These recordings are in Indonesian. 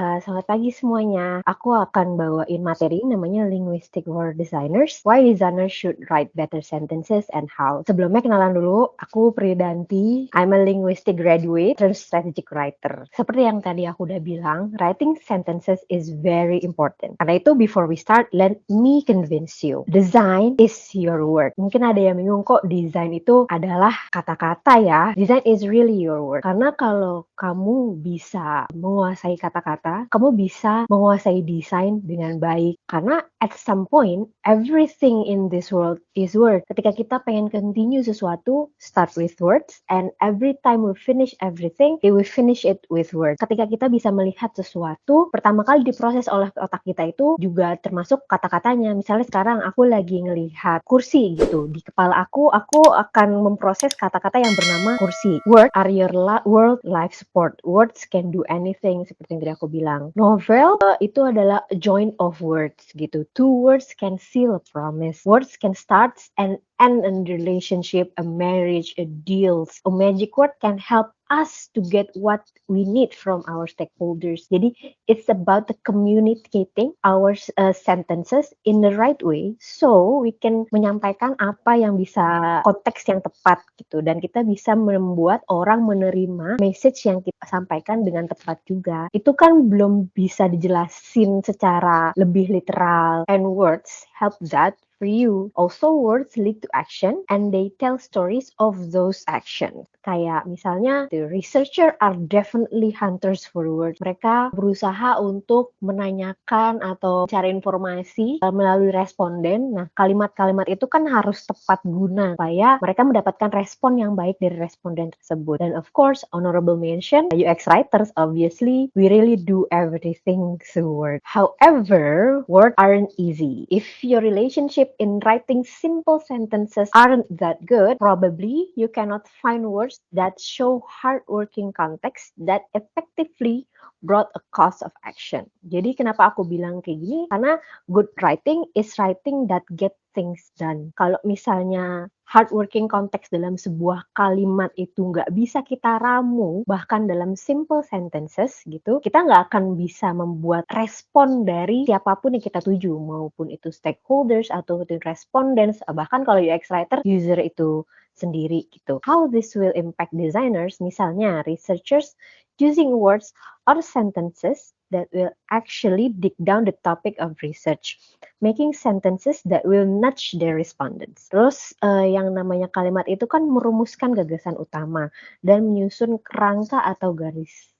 Selamat pagi semuanya. Aku akan bawain materi namanya Linguistic for Designers. Why designers should write better sentences and how. Sebelumnya kenalan dulu, aku Pridanti. I'm a linguistic graduate and strategic writer. Seperti yang tadi aku udah bilang, writing sentences is very important. Karena itu before we start, let me convince you. Design is your work. Mungkin ada yang bingung kok design itu adalah kata-kata ya. Design is really your work. Karena kalau kamu bisa menguasai kata-kata, kamu bisa menguasai desain dengan baik. Karena at some point, everything in this world is word. Ketika kita pengen continue sesuatu, start with words, and every time we finish everything, we finish it with words. Ketika kita bisa melihat sesuatu, pertama kali diproses oleh otak kita itu juga termasuk kata-katanya. Misalnya sekarang aku lagi ngelihat kursi gitu. Di kepala aku akan memproses kata-kata yang bernama kursi. Word are your world life support. Words can do anything, seperti yang tadi aku bilang. Novel itu adalah a joint of words gitu. Two words can seal a promise. Words can start and end a relationship, a marriage, a deal. A magic word can help us to get what we need from our stakeholders. Jadi it's about the communicating our sentences in the right way, so we can menyampaikan apa yang bisa konteks yang tepat gitu, dan kita bisa membuat orang menerima message yang kita sampaikan dengan tepat juga. Itu kan belum bisa dijelasin secara lebih literal, and words help that for you. Also, words lead to action and they tell stories of those actions. Kayak misalnya, the researcher are definitely hunters for words. Mereka berusaha untuk menanyakan atau cari informasi melalui responden. Nah, kalimat-kalimat itu kan harus tepat guna supaya mereka mendapatkan respon yang baik dari responden tersebut. Dan of course, honorable mention, UX writers, obviously, we really do everything through words. However, words aren't easy. If your relationship in writing simple sentences aren't that good, probably you cannot find words that show hardworking context that effectively brought a cause of action. Jadi kenapa aku bilang kayak gini? Karena good writing is writing that get things done. Kalau misalnya hardworking konteks dalam sebuah kalimat itu nggak bisa kita ramu, bahkan dalam simple sentences gitu, kita nggak akan bisa membuat respon dari siapapun yang kita tuju, maupun itu stakeholders atau itu respondents, bahkan kalau UX writer, user itu sendiri gitu. How this will impact designers? Misalnya, researchers using words or sentences that will actually dig down the topic of research, making sentences that will nudge their respondents. Terus yang namanya kalimat itu kan merumuskan gagasan utama dan menyusun kerangka atau garis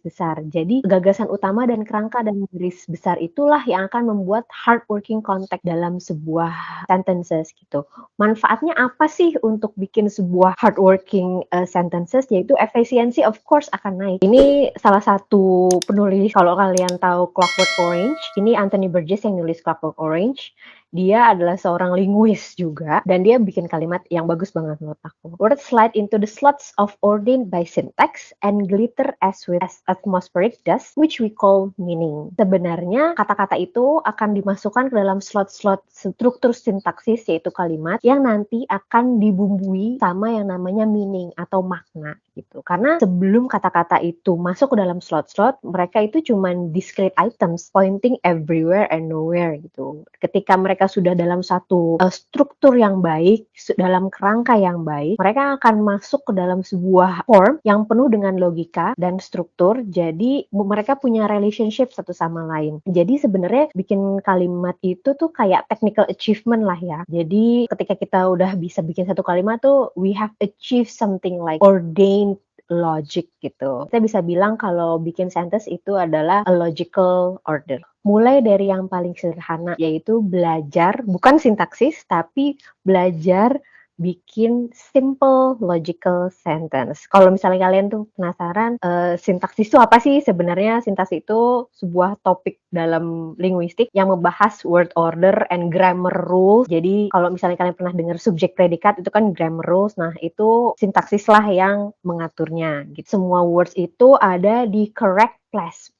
besar. Jadi gagasan utama dan kerangka dan garis besar itulah yang akan membuat hardworking context dalam sebuah sentences gitu. Manfaatnya apa sih untuk bikin sebuah hardworking sentences? Yaitu efisiensi of course akan naik. Ini salah satu penulis, kalau kalian tahu Clockwork Orange, ini Anthony Burgess yang nulis Clockwork Orange. Dia adalah seorang linguis juga, dan dia bikin kalimat yang bagus banget menurut aku. Words slide into the slots of ordained by syntax and glitter as with atmospheric dust, which we call meaning. Sebenarnya kata-kata itu akan dimasukkan ke dalam slot-slot struktur sintaksis, yaitu kalimat yang nanti akan dibumbui sama yang namanya meaning atau makna gitu. Karena sebelum kata-kata itu masuk ke dalam slot-slot, mereka itu cuman discrete items pointing everywhere and nowhere gitu. Ketika mereka sudah dalam satu struktur yang baik, dalam kerangka yang baik, mereka akan masuk ke dalam sebuah form yang penuh dengan logika dan struktur. Jadi mereka punya relationship satu sama lain. Jadi sebenarnya bikin kalimat itu tuh kayak technical achievement lah ya. Jadi ketika kita udah bisa bikin satu kalimat tuh, we have achieved something like ordained logic gitu. Kita bisa bilang kalau bikin sentence itu adalah a logical order. Mulai dari yang paling sederhana, yaitu belajar, bukan sintaksis, tapi belajar bikin simple logical sentence. Kalau misalnya kalian tuh penasaran, sintaksis itu apa sih? Sebenarnya sintaksis itu sebuah topik dalam linguistik yang membahas word order and grammar rules. Jadi kalau misalnya kalian pernah dengar subjek predikat, itu kan grammar rules. Nah, itu sintaksis lah yang mengaturnya. Gitu. Semua words itu ada di correct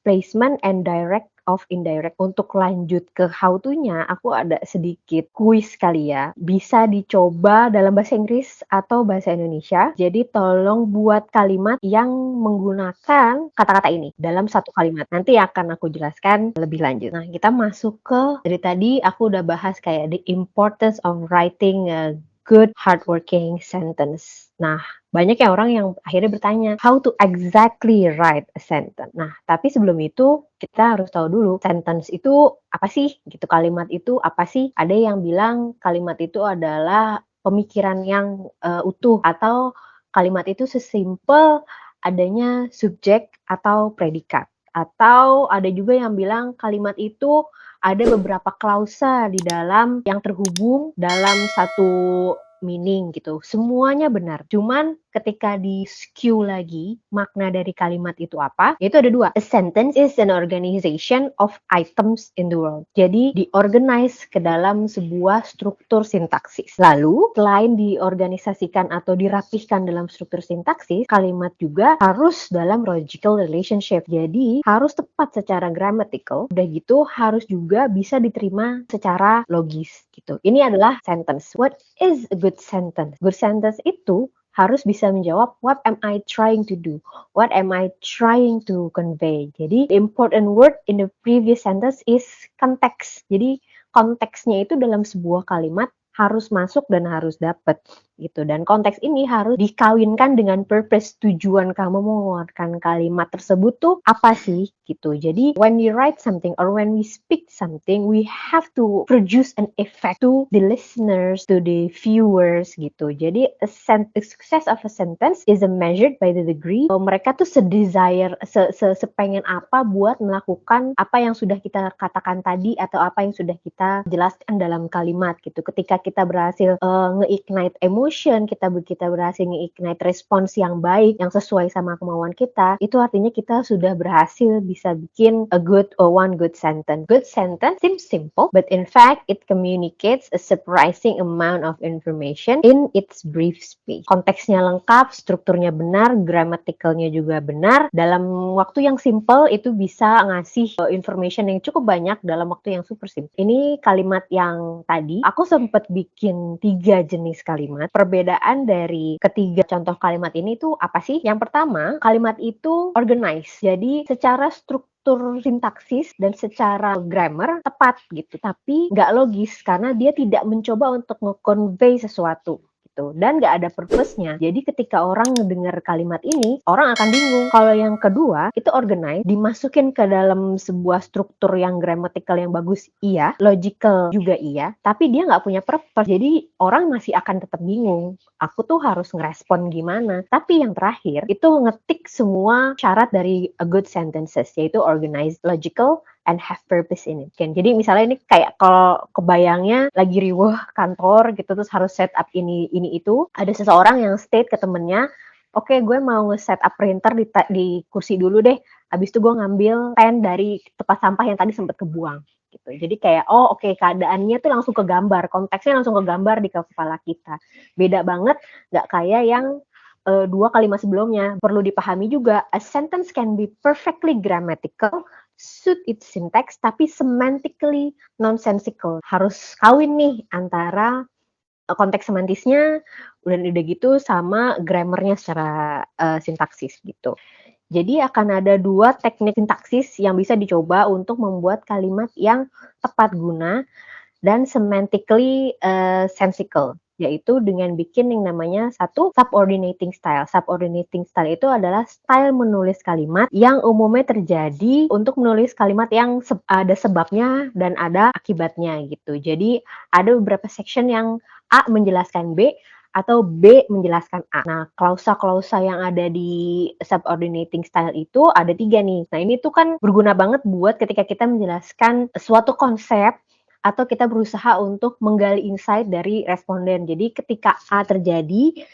placement and direct of indirect. Untuk lanjut ke how to-nya, aku ada sedikit kuis kali ya. Bisa dicoba dalam bahasa Inggris atau bahasa Indonesia. Jadi tolong buat kalimat yang menggunakan kata-kata ini dalam satu kalimat. Nanti akan aku jelaskan lebih lanjut. Nah, kita masuk ke dari tadi aku udah bahas kayak the importance of writing a good hardworking sentence. Nah, banyak ya orang yang akhirnya bertanya, how to exactly write a sentence. Nah, tapi sebelum itu kita harus tahu dulu sentence itu apa sih? Gitu, kalimat itu apa sih? Ada yang bilang kalimat itu adalah pemikiran yang utuh, atau kalimat itu sesimpel adanya subjek atau predikat. Atau ada juga yang bilang kalimat itu ada beberapa klausa di dalam yang terhubung dalam satu meaning gitu. Semuanya benar. Cuman ketika di-skew lagi makna dari kalimat itu apa, itu ada dua. A sentence is an organization of items in the world. Jadi diorganize ke dalam sebuah struktur sintaksis. Lalu selain diorganisasikan atau dirapihkan dalam struktur sintaksis, kalimat juga harus dalam logical relationship. Jadi harus tepat secara grammatical. Udah gitu harus juga bisa diterima secara logis gitu. Ini adalah sentence. What is a good sentence? Good sentence itu harus bisa menjawab what am I trying to do? What am I trying to convey? Jadi the important word in the previous sentence is context. Jadi konteksnya itu dalam sebuah kalimat harus masuk dan harus dapat gitu. Dan konteks ini harus dikawinkan dengan purpose, tujuan kamu mengeluarkan kalimat tersebut tuh apa sih gitu. Jadi when we write something or when we speak something, we have to produce an effect to the listeners, to the viewers gitu. Jadi a success of a sentence is measured by the degree mereka tuh sepengen apa buat melakukan apa yang sudah kita katakan tadi atau apa yang sudah kita jelaskan dalam kalimat gitu. Ketika kita berhasil nge-ignite emotion, kita berhasil nge-ignite respons yang baik, yang sesuai sama kemauan kita, itu artinya kita sudah berhasil bisa bikin one good sentence. Good sentence seems simple, but in fact it communicates a surprising amount of information in its brief speech. Konteksnya lengkap, strukturnya benar, grammaticalnya juga benar. Dalam waktu yang simple itu bisa ngasih information yang cukup banyak dalam waktu yang super simple. Ini kalimat yang tadi aku sempat bikin 3 jenis kalimat. Perbedaan dari ketiga contoh kalimat ini tuh apa sih? Yang pertama, kalimat itu organized. Jadi secara struktur sintaksis dan secara grammar tepat gitu. Tapi nggak logis karena dia tidak mencoba untuk nge-convey sesuatu. Dan nggak ada purpose-nya. Jadi ketika orang ngedengar kalimat ini, orang akan bingung. Kalau yang kedua, itu organize, dimasukin ke dalam sebuah struktur yang grammatical yang bagus, iya. Logical juga iya. Tapi dia nggak punya purpose. Jadi orang masih akan tetap bingung. Aku tuh harus ngerespon gimana. Tapi yang terakhir, itu ngetik semua syarat dari a good sentences, yaitu organized, logical, and have purpose in it. Jadi misalnya ini kayak kalau kebayangnya lagi riweuh kantor gitu, terus harus set up ini itu, ada seseorang yang state ke temennya, oke, gue mau nge-set up printer di kursi dulu deh, habis itu gue ngambil pen dari tempat sampah yang tadi sempat kebuang gitu. Jadi kayak keadaannya tuh langsung kegambar, konteksnya langsung kegambar di kepala kita. Beda banget, nggak kayak yang 2 kalimat sebelumnya. Perlu dipahami juga, a sentence can be perfectly grammatical, suit its syntax, tapi semantically nonsensical. Harus kawin nih antara konteks semantisnya udah gitu sama grammarnya secara sintaksis gitu. Jadi akan ada 2 teknik sintaksis yang bisa dicoba untuk membuat kalimat yang tepat guna dan semantically sensical, yaitu dengan bikin yang namanya satu subordinating style. Subordinating style itu adalah style menulis kalimat yang umumnya terjadi untuk menulis kalimat yang ada sebabnya dan ada akibatnya gitu. Jadi ada beberapa section yang A menjelaskan B atau B menjelaskan A. Nah, klausa-klausa yang ada di subordinating style itu ada 3 nih. Nah, ini tuh kan berguna banget buat ketika kita menjelaskan suatu konsep atau kita berusaha untuk menggali insight dari responden. Jadi ketika A terjadi,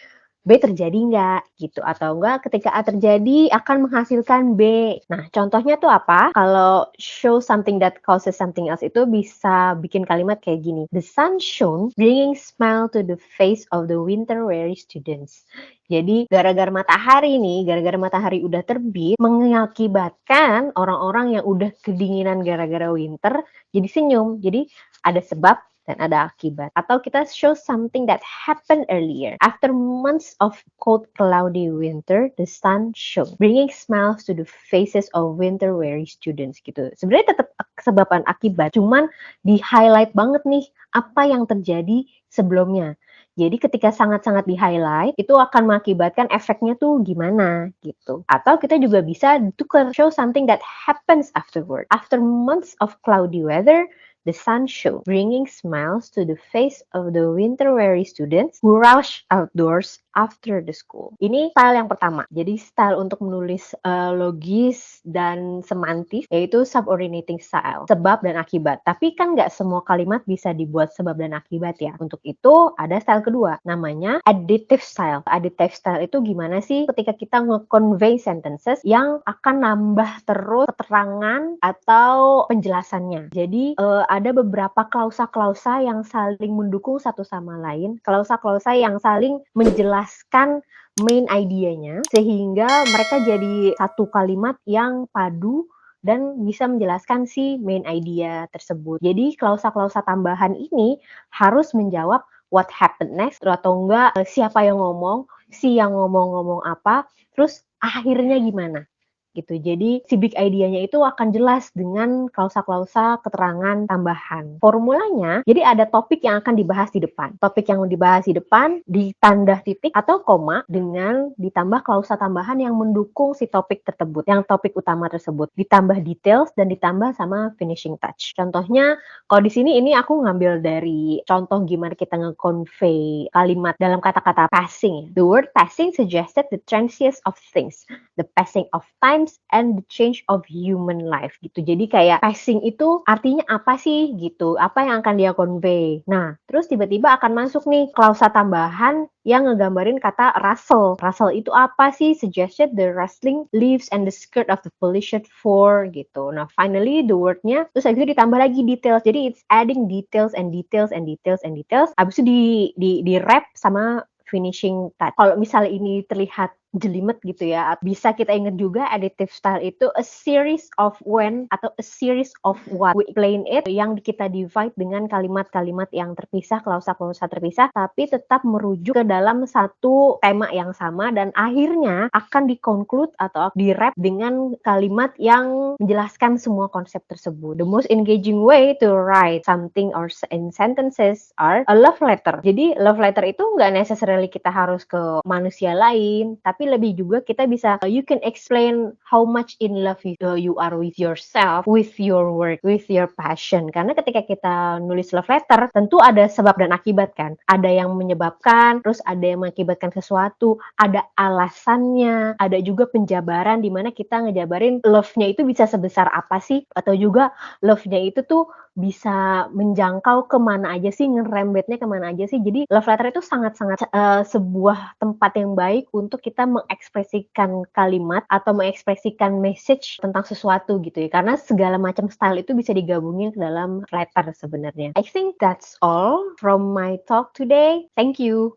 B terjadi nggak gitu, atau enggak ketika A terjadi akan menghasilkan B. Nah, contohnya tuh apa? Kalau show something that causes something else itu bisa bikin kalimat kayak gini. The sun shone, bringing smile to the face of the winter weary students. Jadi gara-gara matahari udah terbit, mengakibatkan orang-orang yang udah kedinginan gara-gara winter jadi senyum. Jadi ada sebab dan ada akibat. Atau kita show something that happened earlier. After months of cold, cloudy winter, the sun shone, bringing smiles to the faces of winter-weary students gitu. Sebenarnya tetap sebab dan akibat, cuman di-highlight banget nih apa yang terjadi sebelumnya. Jadi ketika sangat-sangat di-highlight, itu akan mengakibatkan efeknya tuh gimana gitu. Atau kita juga bisa tukar, show something that happens afterward. After months of cloudy weather, the sun shone, bringing smiles to the face of the winter-weary students who rush outdoors after the school. Ini style yang pertama. Jadi style untuk menulis logis dan semantis, yaitu subordinating style, sebab dan akibat. Tapi kan nggak semua kalimat bisa dibuat sebab dan akibat ya. Untuk itu ada style kedua, namanya additive style. Additive style itu gimana sih? Ketika kita nge-convey sentences yang akan nambah terus keterangan atau penjelasannya. Jadi ada beberapa klausa-klausa yang saling mendukung satu sama lain, klausa-klausa yang saling menjelaskan main idenya, sehingga mereka jadi satu kalimat yang padu dan bisa menjelaskan si main idea tersebut. Jadi klausa-klausa tambahan ini harus menjawab what happened next, atau enggak siapa yang ngomong, si yang ngomong apa, terus akhirnya gimana gitu. Jadi si big idea-nya itu akan jelas dengan klausa-klausa keterangan tambahan. Formulanya, jadi ada topik yang akan dibahas di depan. Topik yang dibahas di depan ditanda titik atau koma dengan ditambah klausa tambahan yang mendukung si topik tersebut, yang topik utama tersebut. Ditambah details dan ditambah sama finishing touch. Contohnya, kalau di sini ini aku ngambil dari contoh gimana kita nge-convey kalimat dalam kata-kata passing. The word passing suggested the transience of things, the passing of times and the change of human life gitu. Jadi kayak passing itu artinya apa sih gitu, apa yang akan dia convey. Nah, terus tiba-tiba akan masuk nih klausa tambahan yang ngegambarin kata rustle. Rustle itu apa sih? Suggested the rustling leaves and the skirt of the polished floor gitu. Nah, finally the wordnya terus habis itu ditambah lagi details. Jadi it's adding details and details and details and details. Habis itu di wrap sama finishing touch. Kalau misalnya ini terlihat jelimet gitu ya, bisa kita ingat juga additive style itu a series of when atau a series of what. We explain it yang kita divide dengan kalimat-kalimat yang terpisah, klausa-klausa terpisah, tapi tetap merujuk ke dalam satu tema yang sama dan akhirnya akan di-conclude atau di-wrap dengan kalimat yang menjelaskan semua konsep tersebut. The most engaging way to write something or in sentences are a love letter. Jadi love letter itu nggak necessarily kita harus ke manusia lain, tapi lebih juga kita bisa you can explain how much in love you are with yourself, with your work, with your passion. Karena ketika kita nulis love letter, tentu ada sebab dan akibat kan. Ada yang menyebabkan, terus ada yang mengakibatkan sesuatu, ada alasannya, ada juga penjabaran di mana kita ngejabarin love-nya itu bisa sebesar apa sih, atau juga love-nya itu tuh bisa menjangkau kemana aja sih, ngerembetnya kemana aja sih. Jadi love letter itu sangat-sangat sebuah tempat yang baik untuk kita mengekspresikan kalimat atau mengekspresikan message tentang sesuatu gitu ya. Karena segala macam style itu bisa digabungin ke dalam letter sebenarnya. I think that's all from my talk today. Thank you.